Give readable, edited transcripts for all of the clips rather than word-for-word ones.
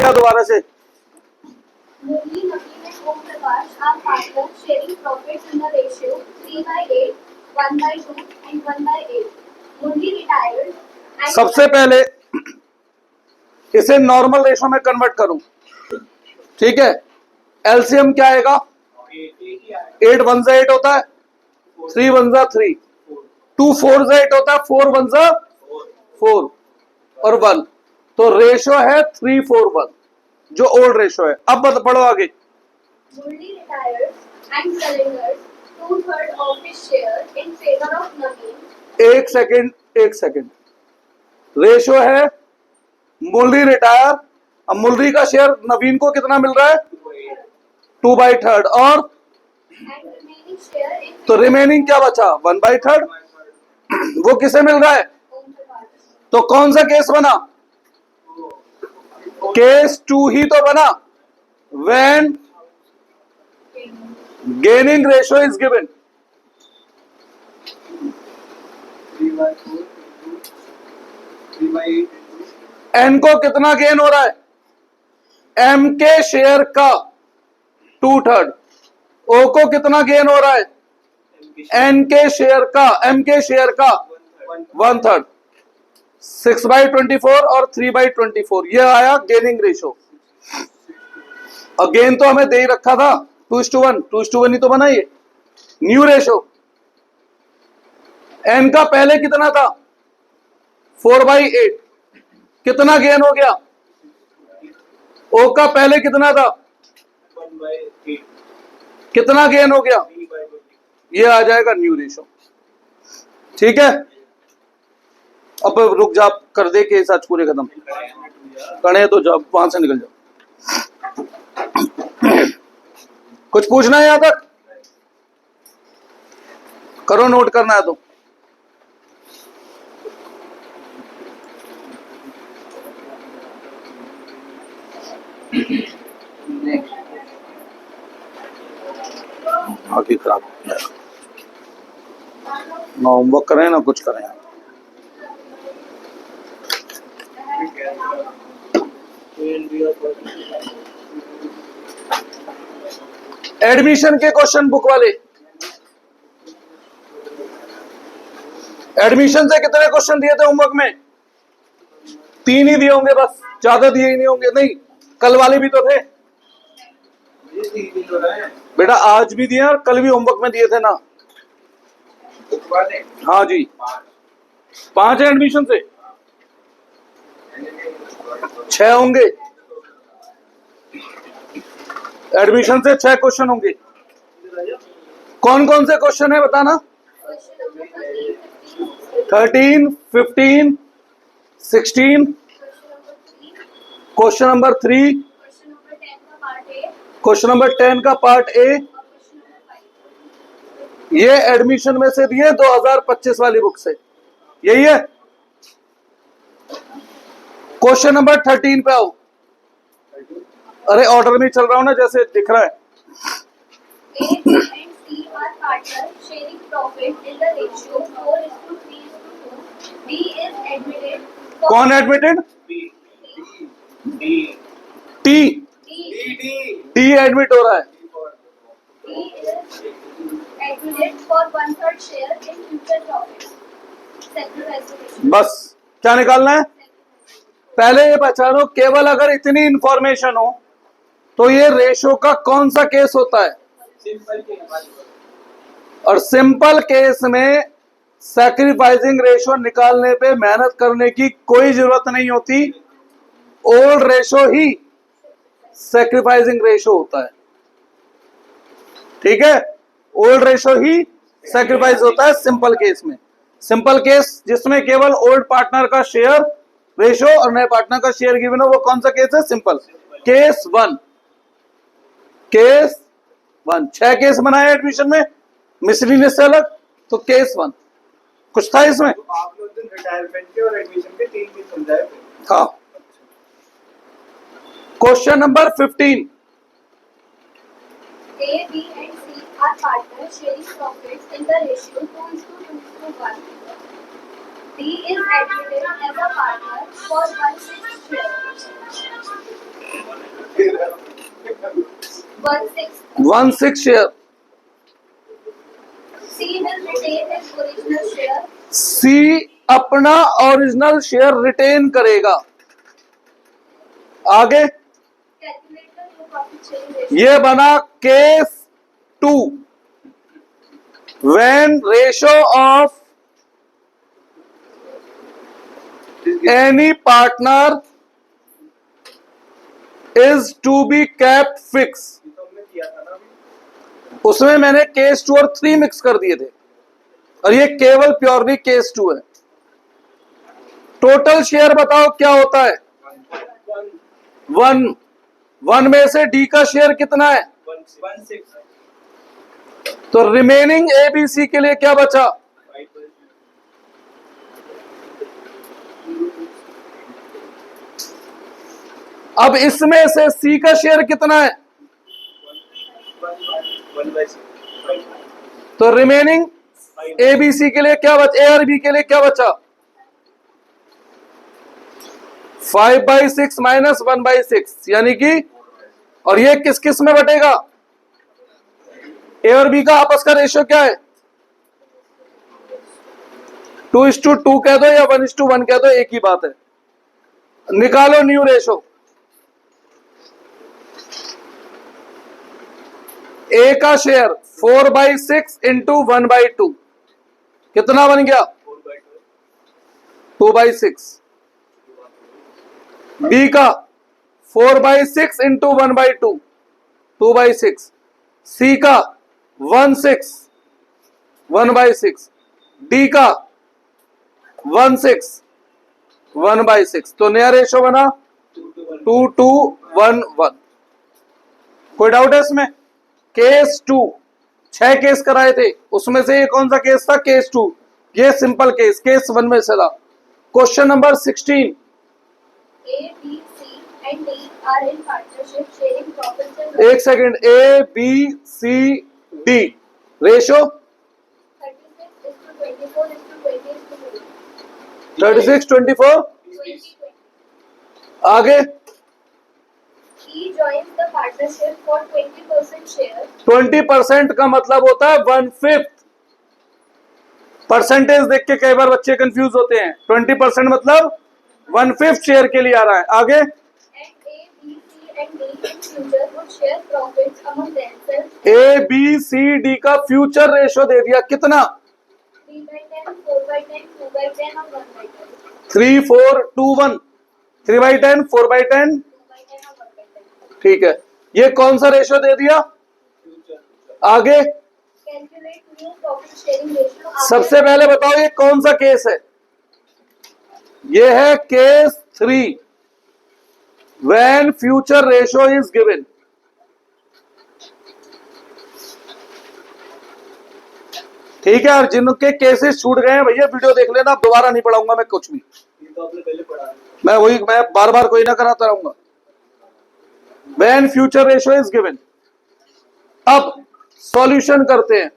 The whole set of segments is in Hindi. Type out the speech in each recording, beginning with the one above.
बेटा दोबारा से। मुरली, नवीन and Om Prakash are partners sharing profits in the ratio 3/8, 1/2 and 1/8. Murli retired and सबसे पहले इसे नॉर्मल रेशो में कन्वर्ट करूं, ठीक है। एलसीएम क्या आएगा? 8 1 जा 8 होता है, 3 1 जा 3, 2 4 जा 8 होता है, 4 1 जा 4 और 1, तो रेशो है 3 4 1 जो ओल्ड रेशो है। अब पढ़ो आगे। Murli retired and surrenders 2/3 of his share in favor of Naveen. एक सेकंड, रेशो है मुरली रिटायर, अब मुरली का शेयर नवीन को कितना मिल रहा है? 2/3 और And remaining share in तो रिमेनिंग क्या बचा? 1/3, वो किसे मिल रहा है? Om Prakash. तो कौन सा केस बना? केस 2 ही तो बना। When gaining ratio is given, N को कितना गेन हो रहा है? एम के शेयर का 2/3, ओ को कितना गेन हो रहा है? एन के शेयर का, एम के शेयर का 1/3, 6/24 और 3/24, ये आया गेनिंग रेशो। और गेन तो हमें दे ही रखा था 2:1, 2:1 ही तो बना ये न्यू रेशो। एन का पहले कितना था? 4/8, कितना गेन हो गया? ओ का पहले कितना था? 1/8, कितना गेन हो गया? ये आ जाएगा न्यू रेशो, ठीक है। अब रुक जा, कर दे के सच पूरे खत्म कड़े तो जब वहां से निकल जाओ। कुछ पूछना है यहां तक? करो, नोट करना है तो। आगे खराब हो गया, ना होमवर्क करें ना कुछ करें। एडमिशन के क्वेश्चन बुक वाले, एडमिशन से कितने क्वेश्चन दिए थे होमवर्क में? 3 ही दिए होंगे बस, ज्यादा दिए ही नहीं होंगे। नहीं, कल वाले भी तो थे बेटा, आज भी दिए और कल भी होमवर्क में दिए थे ना। हाँ जी, 5 है एडमिशन से, 6 होंगे एडमिशन से, 6 क्वेश्चन होंगे। कौन कौन से क्वेश्चन है बताना? Question number 13, 13, 15, 16, question number 3, question number 10 का पार्ट ए, question number 10 का पार्ट ए, क्वेश्चन नंबर 10 और question number 5. ये एडमिशन में से दिए 2025 वाली बुक से, यही है। क्वेश्चन नंबर 13 पे आओ। अरे ऑर्डर में चल रहा हूं ना, जैसे दिख रहा है। A, B and C are partners sharing profit in the ratio 4:3:2. D is admitted for कौन एडमिटेड? टी, टी एडमिट हो रहा है। D is admitted for 1/3 share in future profits. Sacrifice. बस क्या निकालना है? पहले ये पहचानो, केवल अगर इतनी इंफॉर्मेशन हो तो ये रेशो का कौन सा केस होता है। और सिंपल केस में सैक्रिफाइसिंग रेशो निकालने पे मेहनत करने की कोई जरूरत नहीं होती, ओल्ड रेशो ही सैक्रिफाइसिंग रेशो होता है, ठीक है। ओल्ड रेशो ही सैक्रिफाइस होता है सिंपल केस में। सिंपल केस जिसमें केवल ओल्ड पार्टनर का शेयर रेशो और नए पार्टनर का शेयर गिवन हो, वो कौन सा केस है? Simple case 1। केस 1 6 केस बनाए एडमिशन में, मिसलिनियस से अलग, तो केस 1 कुछ था इसमें। तो आप लोग दिन रिटायरमेंट के और एडमिशन के 3 दिन समझाए थे। हाँ, question number 15। A, B and C are partners sharing profits in the ratio 2:2:1. D is admitted as a partner for 1/6 share. 1/6. 1/6 share. C will retain his original share. सी अपना ओरिजिनल शेयर रिटेन करेगा। आगे Calculate the new profit sharing ratio. ये बना case 2, when ratio of any partner is to be kept fix. ये तो हमने किया था ना अभी। उसमें मैंने केस 2 और 3 मिक्स कर दिए थे, और ये केवल प्योरली केस 2 है। टोटल शेयर बताओ क्या होता है? 1 में से डी का शेयर कितना है? 1/6। तो रिमेनिंग एबीसी के लिए क्या बचा? अब इसमें से सी का शेयर कितना है? 1/6। तो रिमेनिंग एबीसी के लिए क्या बचा? ए और बी के लिए क्या बचा? 5/6 माइनस 1/6, यानी कि, और ये किस किस में बटेगा? ए और बी का आपस का रेशियो क्या है? 2:2 कह दो या 1:1 कह दो, एक ही बात है। निकालो न्यू रेशो। ए का शेयर 4/6 इंटू 1/2 कितना बन गया? 2/6। बी का 4/6 इंटू 1/2 2/6। सी का 1/6 1/6। डी का 1/6 1/6। तो नया रेशो बना 2:1:1। कोई डाउट है इसमें? केस 2 6 केस कराए थे, उसमें से ये कौन सा केस था? केस 2। ये सिंपल केस, केस 1 में से था। Question number 16। A, B, C and D are in partnership sharing profits and एक second, A B C D ratio 36:24:20. 36:24। आगे 'E joins the partnership for 20% share. 20% का मतलब होता है 1/5। परसेंटेज देख के कई बार बच्चे कंफ्यूज होते हैं। 20% मतलब 1/5 शेयर के लिए आ रहा है। आगे And A, B, C and D in future would share profits among themselves. A B C D का फ्यूचर रेशो दे दिया कितना? 3/10, 4/10, 2/10 और 1/10. 3 4 2 1। 3/10 4/10 2/10 और 1/10. ठीक है। ये कौन सा रेशो दे दिया? आगे Calculate new profit sharing ratio. सबसे पहले बताओ ये कौन सा केस है? ये है case 3, when future ratio is given. ठीक है, और जिनके केसेस छूट गए हैं भैया वीडियो देख लेना, दोबारा नहीं पढ़ाऊंगा मैं कुछ भी। ये तो आपने पहले पढ़ा है। मैं बार बार कोई ना कराता रहूंगा। When future ratio is given. अब सॉल्यूशन करते हैं।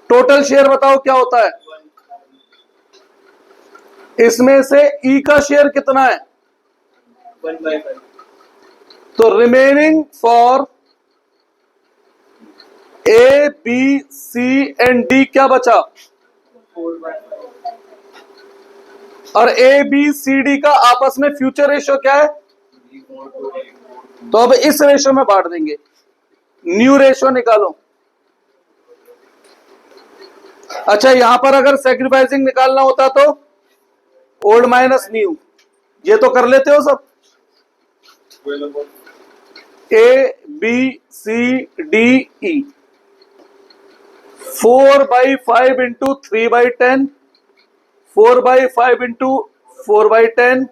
टोटल शेयर बताओ क्या होता है? इसमें से ई का शेयर कितना है? 1/5। तो remaining for A B C and D क्या बचा? 4/5। और ए बी सी डी का आपस में फ्यूचर रेशियो क्या है? तो अब इस रेशियो में बांट देंगे। न्यू रेशियो निकालो। अच्छा, यहां पर अगर सैक्रिफाइसिंग निकालना होता तो ओल्ड माइनस न्यू, ये तो कर लेते हो सब। A B C D E 4/5 into 3/10, 4/5 into 4/10,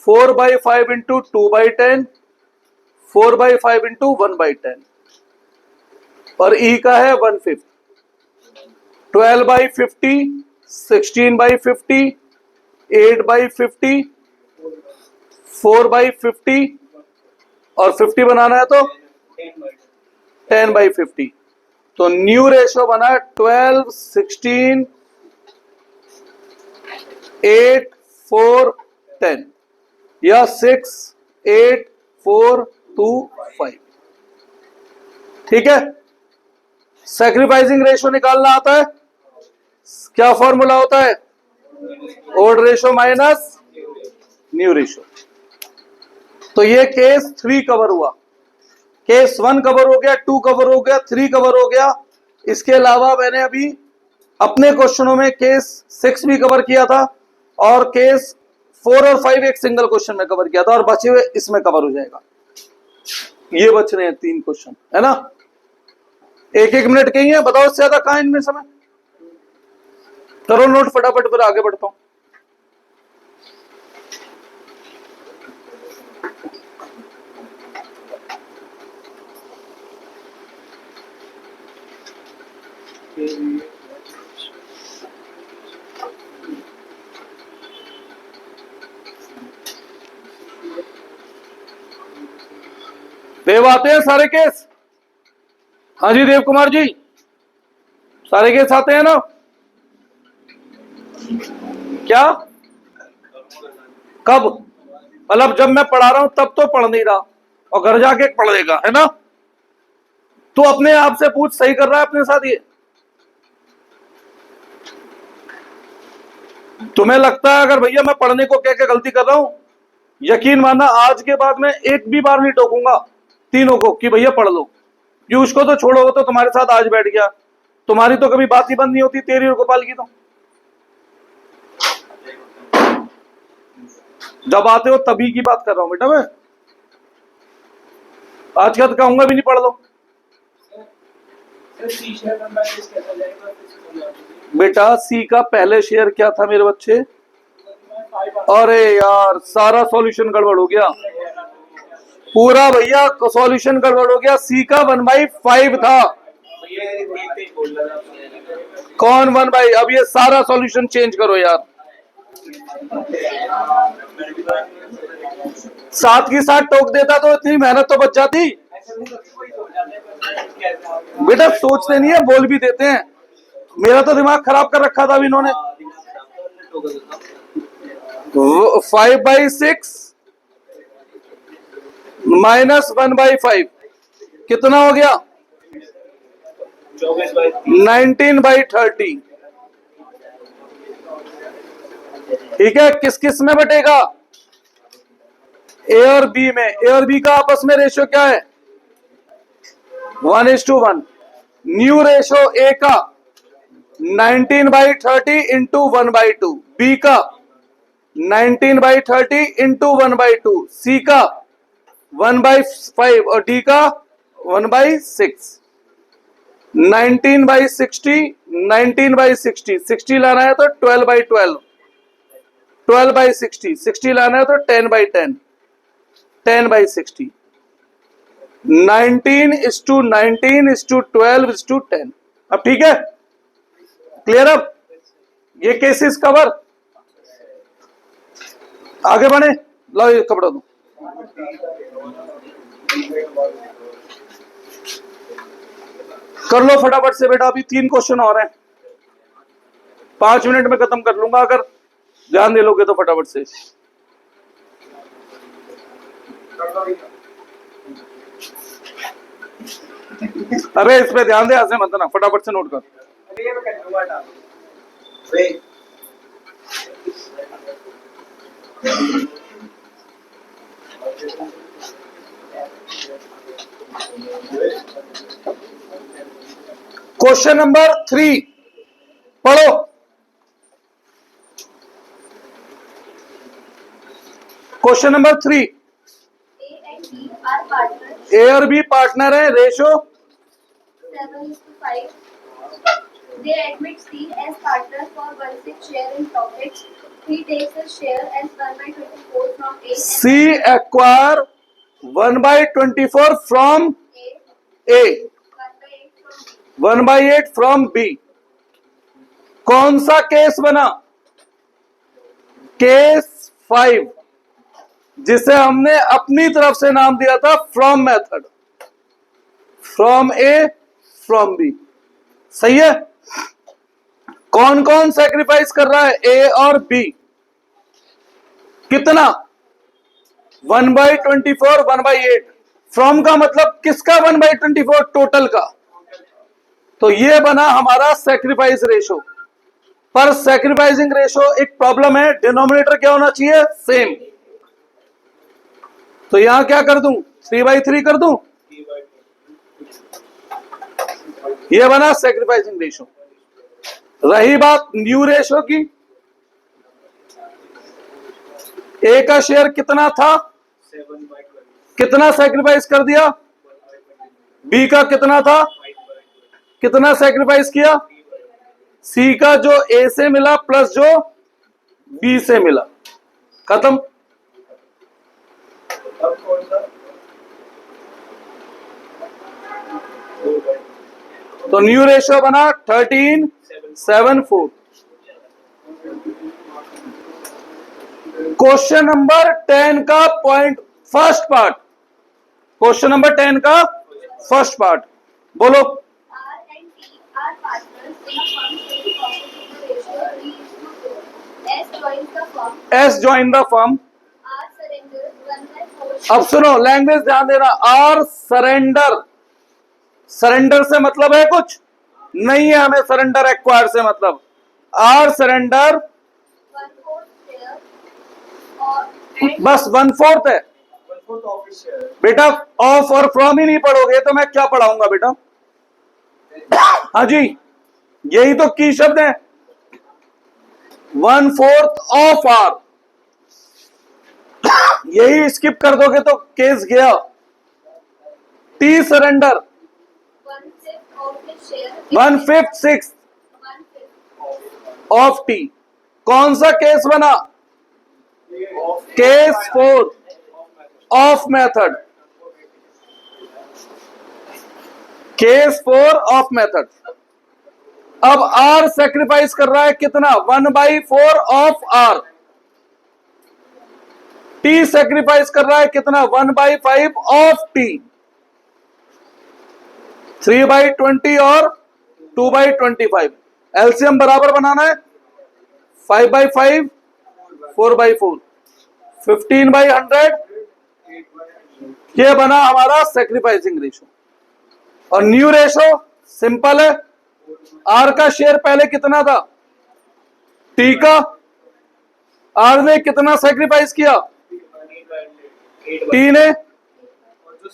4/5 into 2/10, 4/5 into 1/10, और ई का है 1/5। 12/50, 16/50, 8/50, 4/50, और 50 बनाना है तो 10/50। तो न्यू रेशो बना 12, 16, 8, 4, 10। या 6, 8, 4, 2, 5। ठीक है, सैक्रिफाइसिंग रेशो निकालना आता है। क्या फॉर्मूला होता है? Old ratio minus new ratio. तो ये केस 3 कवर हुआ, केस 1 कवर हो गया, 2 कवर हो गया, 3 कवर हो गया। इसके अलावा मैंने अभी अपने क्वेश्चनों में केस 6 भी कवर किया था और केस 4 और 5 एक सिंगल क्वेश्चन में कवर किया था, और बचे हुए इसमें कवर हो जाएगा। ये बच रहे हैं 3 क्वेश्चन, है ना? 1-1 मिनट के ही है, बताओ इससे ज्यादा कहां इनमें समय। करो नोट फटाफट, फिर आगे बढ़ता हूं। देव आते हैं सारे केस? हाँ जी देव कुमार जी, सारे केस आते हैं ना? क्या कब? मतलब जब मैं पढ़ा रहा हूं तब तो पढ़ नहीं रहा, और घर जाके पढ़ लेगा, है ना? तो अपने आप से पूछ, सही कर रहा है अपने साथ ये? तुम्हें लगता है अगर भैया मैं पढ़ने को कह के गलती कर रहा हूं, यकीन मानना आज के बाद मैं एक भी बार नहीं टोकूंगा तीनों को कि भैया पढ़ लो। पीयूष को तो छोड़ो, वो तो तुम्हारे साथ आज बैठ गया, तुम्हारी तो कभी बात ही बंद नहीं होती, तेरी और गोपाल की तो। जब आते हो तभी की बात कर रहा हूं बेटा मैं, आज का तो कहूंगा भी नहीं पढ़ लो। बेटा सी का पहले शेयर क्या था मेरे बच्चे? अरे यार सारा सॉल्यूशन गड़बड़ हो गया, पूरा भैया सॉल्यूशन गड़बड़ हो गया। सी का 1/5 था। कौन 1/? अब ये सारा सॉल्यूशन चेंज करो यार, साथ की साथ टोक देता तो इतनी मेहनत तो बच जाती। बेटा सोचते नहीं है, बोल भी देते हैं। मेरा तो दिमाग खराब कर रखा था अभी इन्होंने। 5/6 माइनस 1/5 कितना हो गया? 19/30। ठीक है, किस किस में बटेगा? ए और बी में। ए और बी का आपस में रेशियो क्या है? 1:1। न्यू रेशियो ए का 19/30 इंटू 1/2, बी का 19/30 इंटू 1/2, सी का 1/5 और डी का 1/6। 19/60, 19/60, 60 लाना है तो 12/12, 12/60, 60 लाना है तो 10/10, 10/60। 19:19:12:10। अब ठीक है, क्लियर? अब ये केसेस कवर। आगे बढ़े, लो ये कपड़ा दो। कर लो फटाफट से बेटा, अभी 3 क्वेश्चन और हैं, 5 मिनट में खत्म कर लूंगा, अगर ध्यान दे लोगे तो फटाफट से। अरे इस पे ध्यान दे, ऐसे मत ना, फटाफट से नोट कर। क्वेश्चन नंबर 3 पढ़ो। क्वेश्चन नंबर 3, ए और बी पार्टनर है, ratio 7:5. They admit C as partner for 1/6 share in profits. He takes his share as 1/24 from A. C acquire 1/24 from A, 1/8 from B. कौन सा केस बना? केस 5, जिसे हमने अपनी तरफ से नाम दिया था from method, from A from B. सही है? कौन कौन सैक्रिफाइस कर रहा है? ए और बी। कितना? 1/24 1/8। फ्रॉम का मतलब किसका 1/24? टोटल का। तो ये बना हमारा सेक्रीफाइस रेशो। पर सेक्रीफाइसिंग रेशो एक प्रॉब्लम है, डिनोमिनेटर क्या होना चाहिए? सेम। तो यहां क्या कर दूं? 3/3 कर दूं। ये बना सेक्रीफाइसिंग रेशो। रही बात न्यू रेशो की, ए का शेयर कितना था? 7/12। कितना सेक्रीफाइस कर दिया? बी का कितना था? कितना सेक्रीफाइस किया? सी का जो ए से मिला प्लस जो बी से मिला, खत्म। अब कौन सा? तो न्यू रेशियो बना 13/7/4। क्वेश्चन नंबर 10 का point first part, question number 10 का फर्स्ट पार्ट बोलो। R and T are partners in a firm sharing profit in the ratio 3:4. S joins the firm. S join the firm. R surrenders 1/4. अब सुनो, लैंग्वेज ध्यान देना। आर सरेंडर, सरेंडर से मतलब है कुछ नहीं है, हमें सरेंडर एक्वायर से मतलब। आर सरेंडर 1/4 share और बस 1/4 है 1/4 ऑफिस शेयर। बेटा। ऑफ और फ्रॉम ही नहीं पढ़ोगे तो मैं क्या पढ़ाऊंगा बेटा? हाँ जी, यही तो की शब्द है। 1/4 ऑफ आर, यही स्किप कर दोगे तो केस गया। T surrender 1/5 of his share. 1/5 6 1/5 of T. कौन सा केस बना? Case 4 of method. Case 4 of method. अब आर सेक्रीफाइस कर रहा है कितना? 1/4 ऑफ आर। टी सेक्रीफाइस कर रहा है कितना? 1/5 ऑफ टी। 3/20 और 2/25। एलसीएम बराबर बनाना है। 5/5 4/4 15/100। ये बना हमारा सेक्रीफाइसिंग रेशो। और न्यू रेशो सिंपल है। आर का शेयर पहले कितना था? टी का। आर ने कितना सेक्रीफाइस किया? टी ने।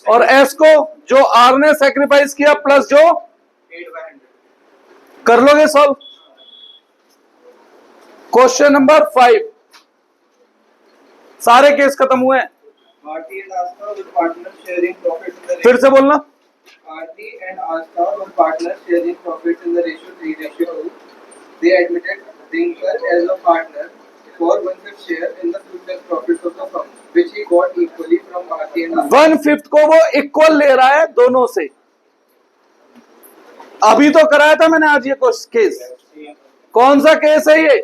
और एस को जो आर ने सेक्रीफाइस किया प्लस जो 8/100। कर लोगे सॉल्व। क्वेश्चन नंबर 5, सारे केस खत्म हुए हैं। Aarti and Aastha were partners sharing profits in the फिर ratio. से बोलना। Aarti and Aastha were partners sharing profits in the ratio 3:2. They admitted Dinker as a partner for 1/5 share in the future profits of the firm, which he got equally from Aarti and Aastha. 1/5 को वो इक्वल ले रहा है दोनों से। अभी तो कराया था मैंने आज ये केस। कौन सा केस है ये?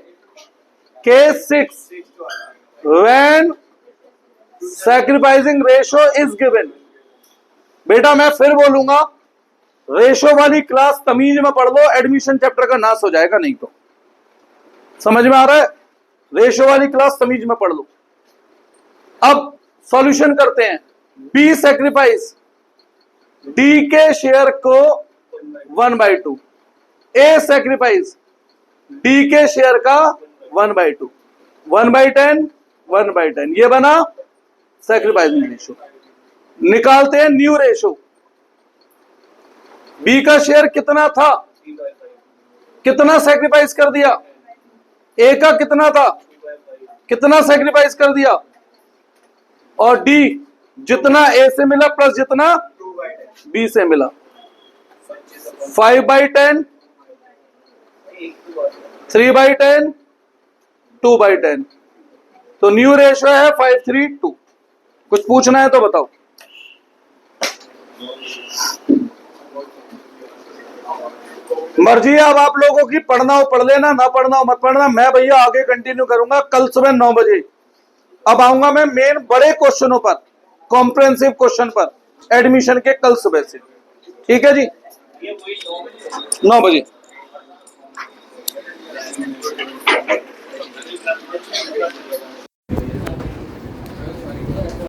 Case 6, when sacrificing ratio is given. बेटा मैं फिर बोलूंगा, रेशो वाली क्लास तमीज में पढ़ लो, एडमिशन चैप्टर का नाश हो जाएगा नहीं तो। समझ में आ रहा है? रेशो वाली क्लास तमीज में पढ़ लो। अब सॉल्यूशन करते हैं। बी सैक्रिफाइस डी के शेयर को 1/2। ए सैक्रिफाइस डी के शेयर का 1/2। 1/10 1/10। ये बना सैक्रिफाइसिंग रेशो। निकालते हैं न्यू रेशो। बी का शेयर कितना था? कितना सैक्रिफाइस कर दिया? ए का कितना था? कितना सैक्रिफाइस कर दिया? और डी जितना ए से मिला प्लस जितना 2/10। बी से मिला। 5/10 3/10 2/10। तो न्यू रेशो है 5:3:2। कुछ पूछना है तो बताओ। मर्जी है अब आप लोगों की, पढ़ना हो पढ़ लेना, ना पढ़ना हो मत पढ़ना। मैं भैया आगे कंटिन्यू करूंगा कल सुबह 9 बजे। अब आऊंगा मैं मेन बड़े क्वेश्चनों पर, कॉम्प्रिहेंसिव क्वेश्चन पर एडमिशन के कल सुबह से। ठीक है जी, 9 बजे।